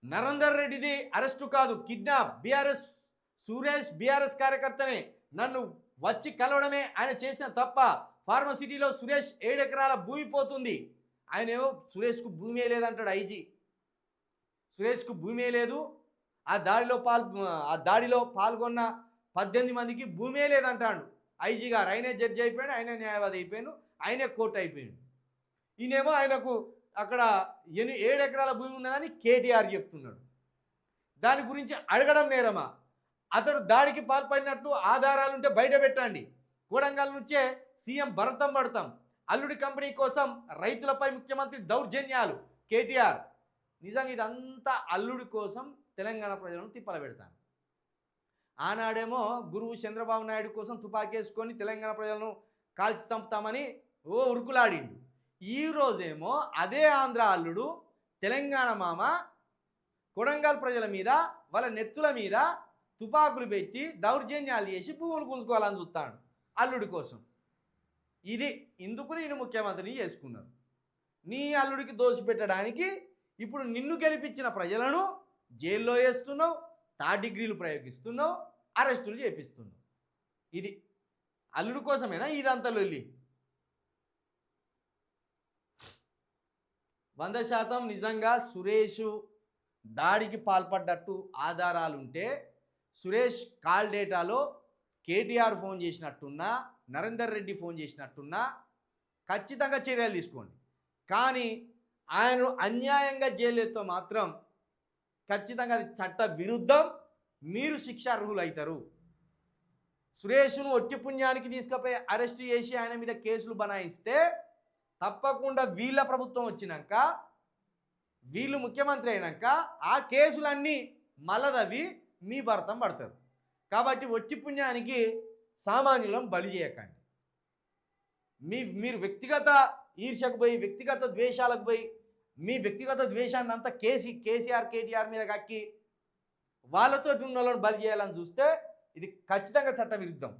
నరేందర్ రెడ్డిది అరెస్టు కాదు, kidnap. Suresh BRS కార్యకర్తనే, నన్ను వచ్చి కలవడమే ఆయన చేసిన తప్ప. ఫార్మసిటీలో సురేష్ 7 ఎకరాల భూమి పోతుంది. ఆయనేమో సురేష్కు భూమే లేదంటాడు ఐజీ. సురేష్కు భూమే లేదు, ఆ దాడిలో పాల్గొన్న 18 మందికి భూమే లేదంటాడు ఐజీ గారు. ఆయనే జడ్జి అయిపోయాడు, ఆయనే న్యాయవాది అయిపోయాడు, ఆయనే కోర్టు అయిపోయాడు. ఈయనేమో ఆయనకు అక్కడ 7 ఎకరాల భూమి ఉన్నదని కేటీఆర్ చెప్తున్నాడు. దాని గురించి అడగడం నేరమా? అతడు దాడికి పాల్పడినట్టు ఆధారాలుంటే బయట పెట్టండి. కొడంగల్ నుంచే సీఎం భరతం పడతాం. అల్లుడి కంపెనీ కోసం రైతులపై ముఖ్యమంత్రి దౌర్జన్యాలు. కేటీఆర్ నిజంగా ఇదంతా అల్లుడి కోసం తెలంగాణ ప్రజలను తిప్పల పెడతాను. ఆనాడేమో గురువు చంద్రబాబు నాయుడు కోసం తుపాకేసుకొని తెలంగాణ ప్రజలను కాల్చి చంపుతామని ఉరుకులాడిండు. ఈరోజేమో అదే ఆంధ్ర అల్లుడు తెలంగాణ మామ కొడంగల్ ప్రజల మీద వాళ్ళ నెత్తుల మీద తుపాకులు పెట్టి దౌర్జన్యాలు చేసి భూములు గుంజుకోవాలని చూస్తాడు అల్లుడి కోసం. ఇందుకు నేను ముఖ్యమంత్రిని చేసుకున్నాను. నీ అల్లుడికి దోషిపెట్టడానికి ఇప్పుడు నిన్ను గెలిపించిన ప్రజలను జైల్లో వేస్తున్నావు, థర్డ్ డిగ్రీలు ప్రయోగిస్తున్నావు, అరెస్టులు చేపిస్తున్నావు. ఇది అల్లుడి కోసమేనా ఇదంతా లొల్లి? 100% నిజంగా సురేష్ దాడికి పాల్పడ్డట్టు ఆధారాలుంటే సురేష్ కాల్ డేటాలో కేటీఆర్ ఫోన్ చేసినట్టున్నా, నరేందర్ రెడ్డి ఫోన్ చేసినట్టున్నా ఖచ్చితంగా చర్యలు తీసుకోండి. కానీ ఆయనను అన్యాయంగా జైలుతో మాత్రం ఖచ్చితంగా అది చట్ట విరుద్ధం, మీరు శిక్షార్హులు అవుతారు. సురేష్ను ఒట్టి పుణ్యానికి తీసుకుపోయి అరెస్ట్ చేసి ఆయన మీద కేసులు బనాయిస్తే తప్పకుండా వీళ్ళ ప్రభుత్వం వచ్చినాక, వీళ్ళు ముఖ్యమంత్రి అయినాక ఆ కేసులన్నీ మళ్ళదవి మీ భర్తం పడతారు. కాబట్టి ఒట్టి పుణ్యానికి సామాన్యులను బలి చేయకండి. మీరు వ్యక్తిగత ఈర్షకు పోయి, వ్యక్తిగత ద్వేషాలకు పోయి, మీ వ్యక్తిగత ద్వేషాన్ని అంతా కేసీఆర్ కేటీఆర్ మీద కక్కి వాళ్ళతో ఉన్న వాళ్ళని బలి చేయాలని చూస్తే ఇది ఖచ్చితంగా చట్ట విరుద్ధం.